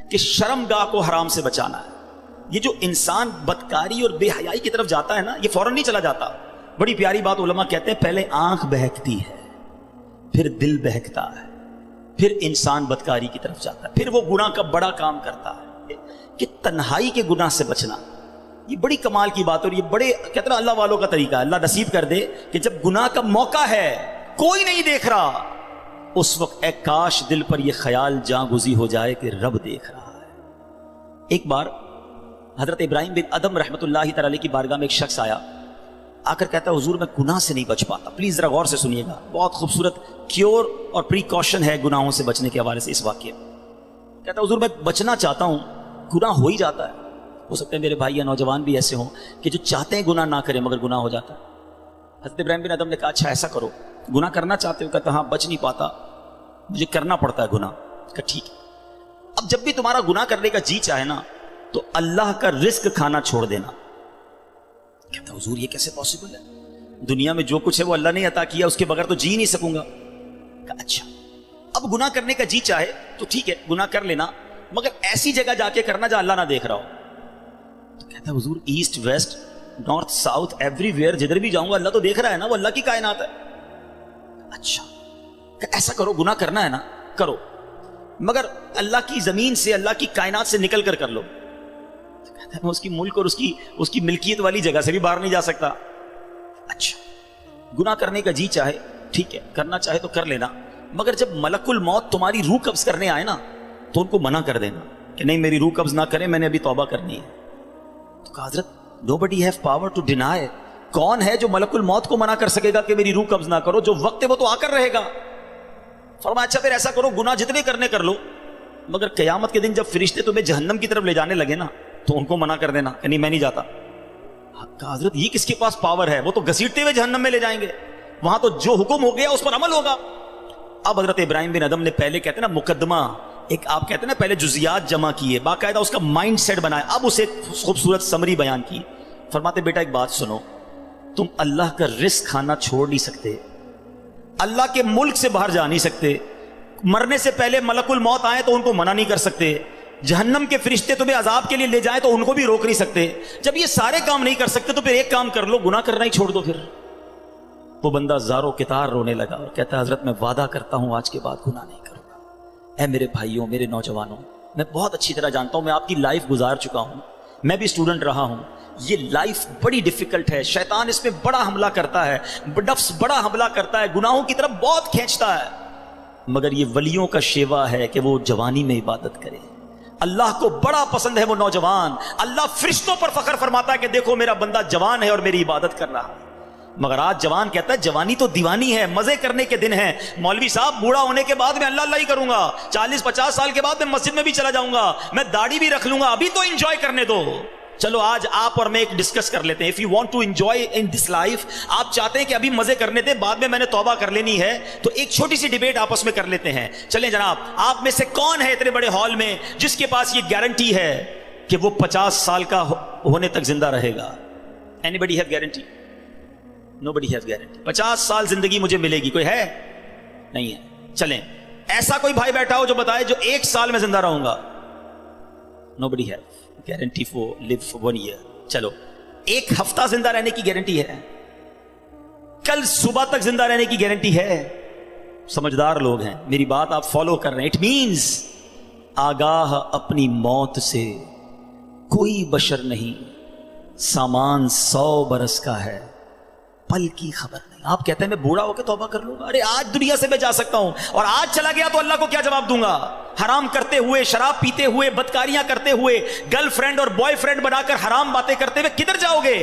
کہ شرمگاہ کو حرام سے بچانا ہے. یہ جو انسان بدکاری اور بے حیائی کی طرف جاتا ہے نا، یہ فوراً نہیں چلا جاتا. بڑی پیاری بات علماء کہتے ہیں، پہلے آنکھ بہکتی ہے، پھر دل بہکتا ہے، پھر انسان بدکاری کی طرف جاتا ہے، پھر وہ گناہ کا بڑا کام کرتا ہے. کہ تنہائی کے گناہ سے بچنا یہ بڑی کمال کی بات ہے، اور یہ بڑے کہتے ہیں اللہ والوں کا طریقہ ہے. اللہ نصیب کر دے کہ جب گناہ کا موقع ہے، کوئی نہیں دیکھ رہا، اس وقت اے کاش دل پر یہ خیال جاں گزی ہو جائے کہ رب دیکھ رہا ہے. ایک بار حضرت ابراہیم بن ادم رحمۃ اللہ تعالی کی بارگاہ میں ایک شخص آیا، آ کر کہتا ہے حضور میں گناہ سے نہیں بچ پاتا. پلیز ذرا غور سے سنیے گا، بہت خوبصورت کیور اور پریکاشن ہے گناہوں سے بچنے کے حوالے سے اس واقعے میں. کہتا ہے حضور میں بچنا چاہتا ہوں، گناہ ہو ہی جاتا ہے. ہو سکتا ہے میرے بھائی یا نوجوان بھی ایسے ہوں کہ جو چاہتے ہیں گناہ نہ کریں مگر گناہ ہو جاتا ہے. حضرت ابراہیم بن ادم نے کہا اچھا ایسا کرو، گناہ کرنا چاہتے ہو؟ کہتا ہاں بچ نہیں پاتا، مجھے کرنا پڑتا ہے گناہ. کہا ٹھیک ہے، اب جب بھی تمہارا گناہ کرنے کا جی چاہے نا تو اللہ کا رزق کھانا چھوڑ دینا. کہتا حضور یہ کیسے پاسبل ہے؟ دنیا میں جو کچھ ہے وہ اللہ نے عطا کیا، اس کے بغیر تو جی نہیں سکوں گا. کہا اچھا اب گناہ کرنے کا جی چاہے تو ٹھیک ہے گناہ کر لینا، مگر ایسی جگہ جا کے کرنا جہاں اللہ نہ دیکھ رہا ہو. تو کہتا حضور east west north south every where جدھر بھی جاؤں گا اللہ تو دیکھ رہا ہے نا، وہ اللہ کی کائنات ہے. اچھا ایسا کرو، گناہ کرنا ہے نا کرو، مگر اللہ کی زمین سے اللہ کی کائنات سے نکل کر کر لو. کہتا ہے میں اس کی ملک اور اس کی ملکیت والی جگہ سے بھی باہر نہیں جا سکتا. اچھا گناہ کرنے کا جی چاہے ٹھیک ہے، کرنا چاہے تو کر لینا، مگر جب ملک الموت تمہاری روح قبض کرنے آئے نا تو ان کو منع کر دینا کہ نہیں میری روح قبض نہ کریں، میں نے ابھی توبہ کرنی ہے. تو کہا حضرت nobody have power to deny. کون ہے جو ملک الموت کو منع کر سکے گا کہ میری روح قبض نہ کرو؟ جو وقت ہے وہ تو آ کر رہے گا. فرمایا اچھا پھر ایسا کرو گناہ جتنے کرنے کر لو، مگر قیامت کے دن جب فرشتے تمہیں جہنم کی طرف لے جانے لگے نا تو ان کو منع کر دینا کہ نہیں میں نہیں جاتا. کہا حضرت یہ کس کے پاس پاور ہے؟ وہ تو گھسیٹتے ہوئے جہنم میں لے جائیں گے، وہاں تو جو حکم ہو گیا اس پر عمل ہوگا. اب حضرت ابراہیم بن ادم نے پہلے کہتے ہیں نا مقدمہ، ایک آپ کہتے ہیں نا پہلے جزیات جمع کیے، باقاعدہ اس کا مائنڈ سیٹ بنایا، اب اسے خوبصورت سمری بیان کی. فرماتے بیٹا ایک بات سنو، تم اللہ کا رزق کھانا چھوڑ نہیں سکتے، اللہ کے ملک سے باہر جا نہیں سکتے، مرنے سے پہلے ملک الموت آئے تو ان کو منع نہیں کر سکتے، جہنم کے فرشتے تمہیں عذاب کے لیے لے جائیں تو ان کو بھی روک نہیں سکتے. جب یہ سارے کام نہیں کر سکتے تو پھر ایک کام کر لو، گناہ کرنا ہی چھوڑ دو. پھر وہ بندہ زارو کتار رونے لگا اور کہتا ہے حضرت میں وعدہ کرتا ہوں آج کے بعد گناہ نہیں کروں گا. اے میرے بھائیوں میرے نوجوانوں، میں بہت اچھی طرح جانتا ہوں، میں آپ کی لائف گزار چکا ہوں، میں بھی اسٹوڈنٹ رہا ہوں. یہ لائف بڑی ڈیفیکلٹ ہے، شیطان اس میں بڑا حملہ کرتا ہے، نفس بڑا حملہ کرتا ہے، گناہوں کی طرف بہت کھینچتا ہے. مگر یہ ولیوں کا شیوا ہے کہ وہ جوانی میں عبادت کرے. اللہ کو بڑا پسند ہے وہ نوجوان. اللہ فرشتوں پر فخر فرماتا ہے کہ دیکھو میرا بندہ جوان ہے اور میری عبادت کر رہا ہے. مگر آج جوان کہتا ہے جوانی تو دیوانی ہے، مزے کرنے کے دن ہیں. مولوی صاحب بوڑھا ہونے کے بعد میں اللہ اللہ ہی کروں گا، 40-50 سال کے بعد میں مسجد میں بھی چلا جاؤں گا، میں داڑھی بھی رکھ لوں گا، ابھی تو انجوائے کرنے دو. چلو آج آپ اور میں ایک ڈسکس کر لیتے ہیں. If you want to enjoy in this life، آپ چاہتے ہیں کہ ابھی مزے کرنے دیں، بعد میں نے توبہ کر لینی ہے، تو ایک چھوٹی سی ڈیبیٹ آپس میں کر لیتے ہیں. چلیں جناب، آپ میں سے کون ہے اتنے بڑے ہال میں جس کے پاس یہ گارنٹی ہے کہ وہ 50 سال کا ہونے تک زندہ رہے گا؟ Anybody have guarantee? Nobody has guarantee. 50 سال زندگی مجھے ملے گی، کوئی ہے؟ نہیں ہے. چلیں ایسا کوئی بھائی بیٹھا ہو جو بتائے جو 1 سال میں زندہ رہوں گا. Nobody has guarantee for live for 1 year. چلو 1 ہفتہ زندہ رہنے کی گارنٹی ہے، کل صبح تک زندہ رہنے کی گارنٹی ہے. سمجھدار لوگ ہیں، میری بات آپ فالو کر رہے ہیں. اٹ مینز آگاہ اپنی موت سے کوئی بشر نہیں، سامان 100 برس کا ہے، پل کی خبر نہیں. آپ کہتے ہیں میں بوڑھا ہو کے توبہ کر لوں گا. ارے آج دنیا سے میں جا سکتا ہوں اور آج چلا گیا تو اللہ کو کیا جواب دوں گا؟ حرام کرتے ہوئے، شراب پیتے ہوئے، بدکاریاں کرتے ہوئے، گرل فرینڈ اور بوائے فرینڈ بنا کر حرام باتیں کرتے ہوئے کدھر جاؤ گے؟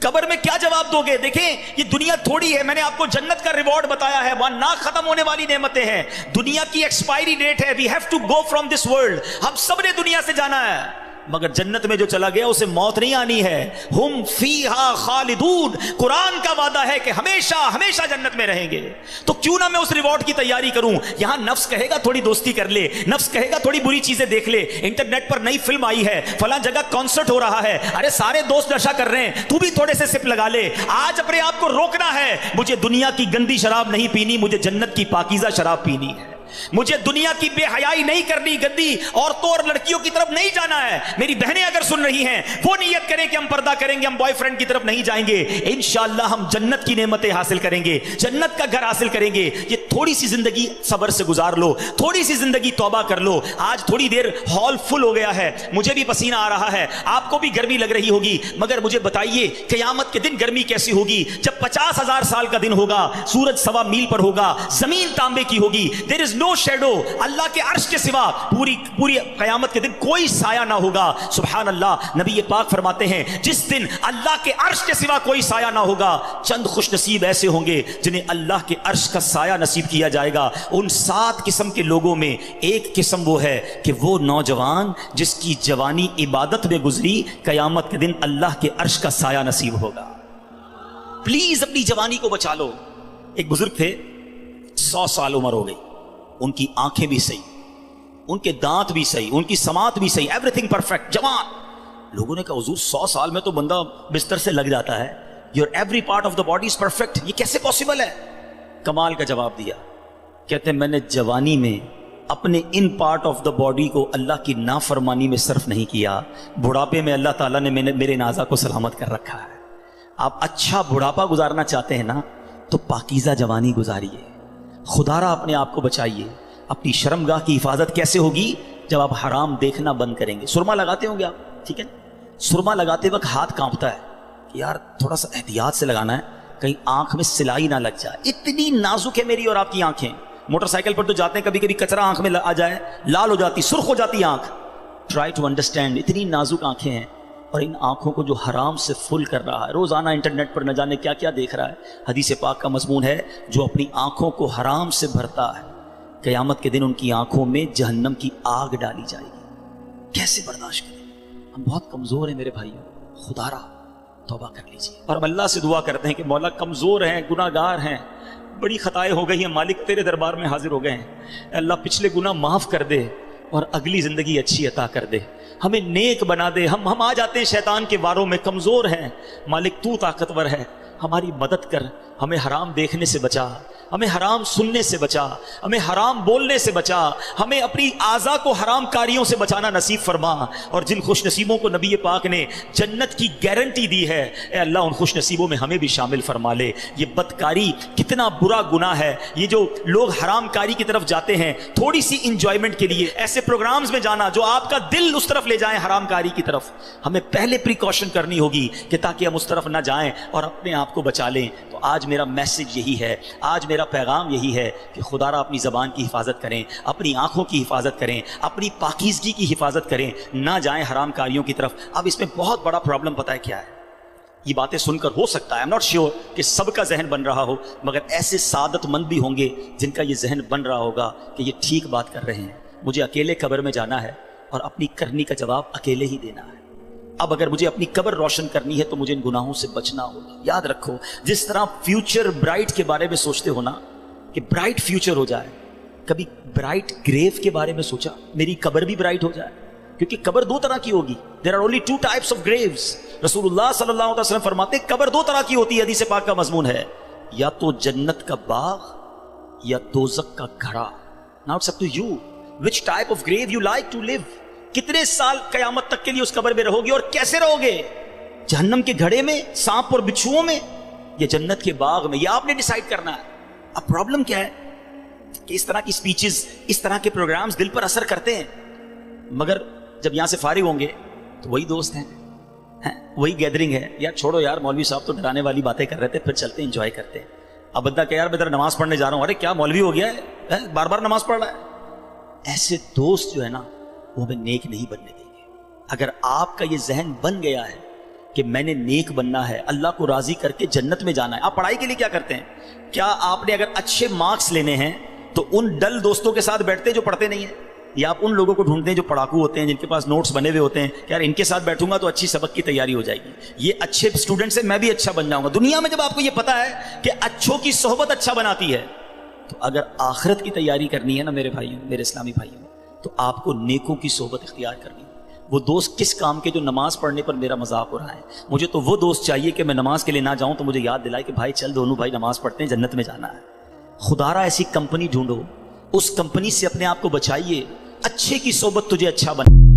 قبر میں کیا جواب دو گے؟ دیکھیں یہ دنیا تھوڑی ہے، میں نے آپ کو جنت کا ریوارڈ بتایا ہے، وہاں نہ ختم ہونے والی نعمتیں ہیں. دنیا کی ایکسپائری ڈیٹ ہے، we have to go from this world. ہم سب نے دنیا سے جانا ہے، مگر جنت میں جو چلا گیا اسے موت نہیں آنی ہے. ہم فیہا خالدون، قرآن کا وعدہ ہے کہ ہمیشہ ہمیشہ جنت میں رہیں گے. تو کیوں نہ میں اس ریوارڈ کی تیاری کروں؟ یہاں نفس کہے گا تھوڑی دوستی کر لے، نفس کہے گا تھوڑی بری چیزیں دیکھ لے، انٹرنیٹ پر نئی فلم آئی ہے، فلاں جگہ کانسرٹ ہو رہا ہے، ارے سارے دوست نشہ کر رہے ہیں، تو بھی تھوڑے سے سپ لگا لے. آج اپنے آپ کو روکنا ہے، مجھے دنیا کی گندی شراب نہیں پینی، مجھے جنت کی پاکیزہ شراب پینی ہے. مجھے دنیا کی بے حیائی نہیں کرنی، گندی عورتوں اور لڑکیوں کی طرف نہیں جانا ہے۔ میری بہنیں اگر سن رہی ہیں وہ نیت کریں کہ ہم پردہ کریں گے، ہم بوائے فرینڈ کی طرف نہیں جائیں گے، انشاءاللہ ہم جنت کی نعمتیں حاصل کریں گے، جنت کا گھر حاصل کریں گے۔ یہ تھوڑی سی زندگی صبر سے گزار لو، تھوڑی سی زندگی توبہ کر لو۔ آج تھوڑی دیر ہال فل ہو گیا ہے، مجھے بھی پسینہ آ رہا ہے، آپ کو بھی گرمی لگ رہی ہوگی، مگر مجھے بتائیے قیامت کے دن گرمی کیسی ہوگی؟ جب 50,000 سال کا دن ہوگا، سورج 1.25 میل پر ہوگا، زمین تانبے کی ہوگی، دیر از نو شیڈو، اللہ کے عرش کے سوا پوری قیامت کے دن کوئی سایہ نہ ہوگا۔ سبحان اللہ، نبی پاک فرماتے ہیں جس دن اللہ کے عرش کے سوا کوئی سایہ نہ ہوگا، چند خوش نصیب ایسے ہوں گے جنہیں اللہ کے عرش کا سایہ نصیب کیا جائے گا۔ ان 7 قسم کے لوگوں میں ایک قسم وہ ہے کہ وہ نوجوان جس کی جوانی عبادت میں گزری، قیامت کے دن اللہ کے عرش کا سایہ نصیب ہوگا۔ پلیز اپنی جوانی کو بچا لو۔ ایک بزرگ تھے، 100 سال عمر ہو گئی، ان کی آنکھیں بھی صحیح، ان کے دانت بھی صحیح، ان کی سماعت بھی صحیح، ایوری تھنگ پرفیکٹ، جوان۔ لوگوں نے کہا حضور 100 سال میں تو بندہ بستر سے لگ جاتا ہے، your every part of the body is perfect, یہ کیسے پاسبل ہے؟ کمال کا جواب دیا، کہتے ہیں میں نے جوانی میں اپنے in part of the body کو اللہ کی نافرمانی میں صرف نہیں کیا، بڑھاپے میں اللہ تعالیٰ نے میرے نازا کو سلامت کر رکھا ہے۔ آپ اچھا بڑھاپا گزارنا چاہتے ہیں نا تو پاکیزہ جوانی گزاریے، خدا را اپنے آپ کو بچائیے۔ اپنی شرمگاہ کی حفاظت کیسے ہوگی؟ جب آپ حرام دیکھنا بند کریں گے۔ سرما لگاتے ہوں گے آپ، ٹھیک ہے، سرما لگاتے وقت ہاتھ کانپتا ہے کہ یار تھوڑا سا احتیاط سے لگانا ہے، کہیں آنکھ میں سلائی نہ لگ جائے۔ اتنی نازک ہے میری اور آپ کی آنکھیں۔ موٹر سائیکل پر تو جاتے ہیں، کبھی کبھی کچرا آنکھ میں آ جائے، لال ہو جاتی، سرخ ہو جاتی آنکھ۔ ٹرائی ٹو انڈرسٹینڈ، اتنی نازک آنکھیں ہیں، اور ان آنکھوں کو جو حرام سے فل کر رہا ہے، روزانہ انٹرنیٹ پر نہ جانے کیا کیا دیکھ رہا ہے۔ حدیث پاک کا مضمون ہے جو اپنی آنکھوں کو حرام سے بھرتا ہے، قیامت کے دن ان کی آنکھوں میں جہنم کی آگ ڈالی جائے گی۔ کیسے برداشت کریں؟ ہم بہت کمزور ہیں میرے بھائیوں، خدا را توبہ کر لیجیے۔ اور ہم اللہ سے دعا کرتے ہیں کہ مولا کمزور ہیں، گناہ گار ہیں، بڑی خطائیں ہو گئی ہیں، مالک تیرے دربار میں حاضر ہو گئے ہیں، اللہ پچھلے گناہ معاف کر دے اور اگلی زندگی اچھی عطا کر دے، ہمیں نیک بنا دے۔ ہم آ جاتے ہیں شیطان کے واروں میں، کمزور ہیں، مالک تو طاقتور ہے، ہماری مدد کر، ہمیں حرام دیکھنے سے بچا، ہمیں حرام سننے سے بچا، ہمیں حرام بولنے سے بچا، ہمیں اپنی اعضاء کو حرام کاریوں سے بچانا نصیب فرما۔ اور جن خوش نصیبوں کو نبی پاک نے جنت کی گارنٹی دی ہے، اے اللہ ان خوش نصیبوں میں ہمیں بھی شامل فرما لے۔ یہ بدکاری کتنا برا گناہ ہے، یہ جو لوگ حرام کاری کی طرف جاتے ہیں تھوڑی سی انجوائمنٹ کے لیے، ایسے پروگرامز میں جانا جو آپ کا دل اس طرف لے جائیں حرام کاری کی طرف، ہمیں پہلے پریکاشن کرنی ہوگی کہ تاکہ ہم اس طرف نہ جائیں اور اپنے آپ کو بچا لیں۔ تو آج میرا میسج یہی ہے، آج میرا پیغام یہی ہے کہ خدا را اپنی زبان کی حفاظت کریں، اپنی آنکھوں کی حفاظت کریں، اپنی پاکیزگی کی حفاظت کریں، نہ جائیں حرام کاریوں کی طرف۔ اب اس میں بہت بڑا پرابلم پتہ ہے کیا ہے؟ یہ باتیں سن کر ہو سکتا ہے، I'm not sure کہ سب کا ذہن بن رہا ہو، مگر ایسے سعادت مند بھی ہوں گے جن کا یہ ذہن بن رہا ہوگا کہ یہ ٹھیک بات کر رہے ہیں، مجھے اکیلے قبر میں جانا ہے اور اپنی کرنی کا جواب اکیلے ہی دینا ہے۔ اب اگر مجھے اپنی قبر روشن کرنی ہے تو مجھے ان گناہوں سے بچنا ہوگا۔ یاد رکھو، جس طرح فیوچر برائٹ کے بارے میں سوچتے ہو نا کہ برائٹ فیوچر ہو جائے، کبھی برائٹ گریو کے بارے میں سوچا میری قبر بھی برائٹ ہو جائے؟ کیونکہ قبر 2 طرح کی ہوگی، there are only 2 types of graves۔ رسول اللہ صلی اللہ علیہ وسلم فرماتے ہیں قبر 2 طرح کی ہوتی ہے، حدیث پاک کا مضمون ہے، یا تو جنت کا باغ یا دوزخ کا گھڑا۔ Now it's up to you which type of grave you like to live۔ کتنے سال قیامت تک کے لیے اس قبر میں رہو گے اور کیسے رہو گے؟ جہنم کے گھڑے میں، سانپ اور بچھوؤں میں، یا جنت کے باغ میں؟ یہ آپ نے ڈیسائیڈ کرنا ہے۔ اب پرابلم کیا ہے کہ اس طرح کی سپیچز، اس طرح کے پروگرامز دل پر اثر کرتے ہیں، مگر جب یہاں سے فارغ ہوں گے تو وہی دوست ہیں، وہی گیدرنگ ہے، یار چھوڑو یار مولوی صاحب تو ڈرانے والی باتیں کر رہے تھے، پھر چلتے انجوائے کرتے ہیں۔ اب بندہ کہ یار میں ذرا نماز پڑھنے جا رہا ہوں، ارے کیا مولوی ہو گیا ہے، بار بار نماز پڑھ رہا ہے۔ ایسے دوست جو ہے نا وہ ہمیں نیک نہیں بننے دیں گے۔ اگر آپ کا یہ ذہن بن گیا ہے کہ میں نے نیک بننا ہے، اللہ کو راضی کر کے جنت میں جانا ہے، آپ پڑھائی کے لیے کیا کرتے ہیں؟ کیا آپ نے اگر اچھے مارکس لینے ہیں تو ان ڈل دوستوں کے ساتھ بیٹھتے ہیں جو پڑھتے نہیں ہیں، یا آپ ان لوگوں کو ڈھونڈتے ہیں جو پڑھاکو ہوتے ہیں، جن کے پاس نوٹس بنے ہوئے ہوتے ہیں کہ یار ان کے ساتھ بیٹھوں گا تو اچھی سبق کی تیاری ہو جائے گی، یہ اچھے اسٹوڈنٹ سے میں بھی اچھا بن جاؤں گا۔ دنیا میں جب آپ کو یہ پتا ہے کہ اچھوں کی صحبت اچھا بناتی ہے، تو اگر آخرت کی تیاری کرنی ہے نا میرے بھائیوں، میرے اسلامی بھائیوں، تو آپ کو نیکوں کی صحبت اختیار کرنی ہے۔ وہ دوست کس کام کے جو نماز پڑھنے پر میرا مذاق ہو رہا ہے، مجھے تو وہ دوست چاہیے کہ میں نماز کے لیے نہ جاؤں تو مجھے یاد دلائے کہ بھائی چل دونوں بھائی نماز پڑھتے ہیں، جنت میں جانا ہے۔ خدا را ایسی کمپنی ڈھونڈو اس کمپنی سے اپنے آپ کو بچائیے، اچھے کی صحبت تجھے اچھا بنا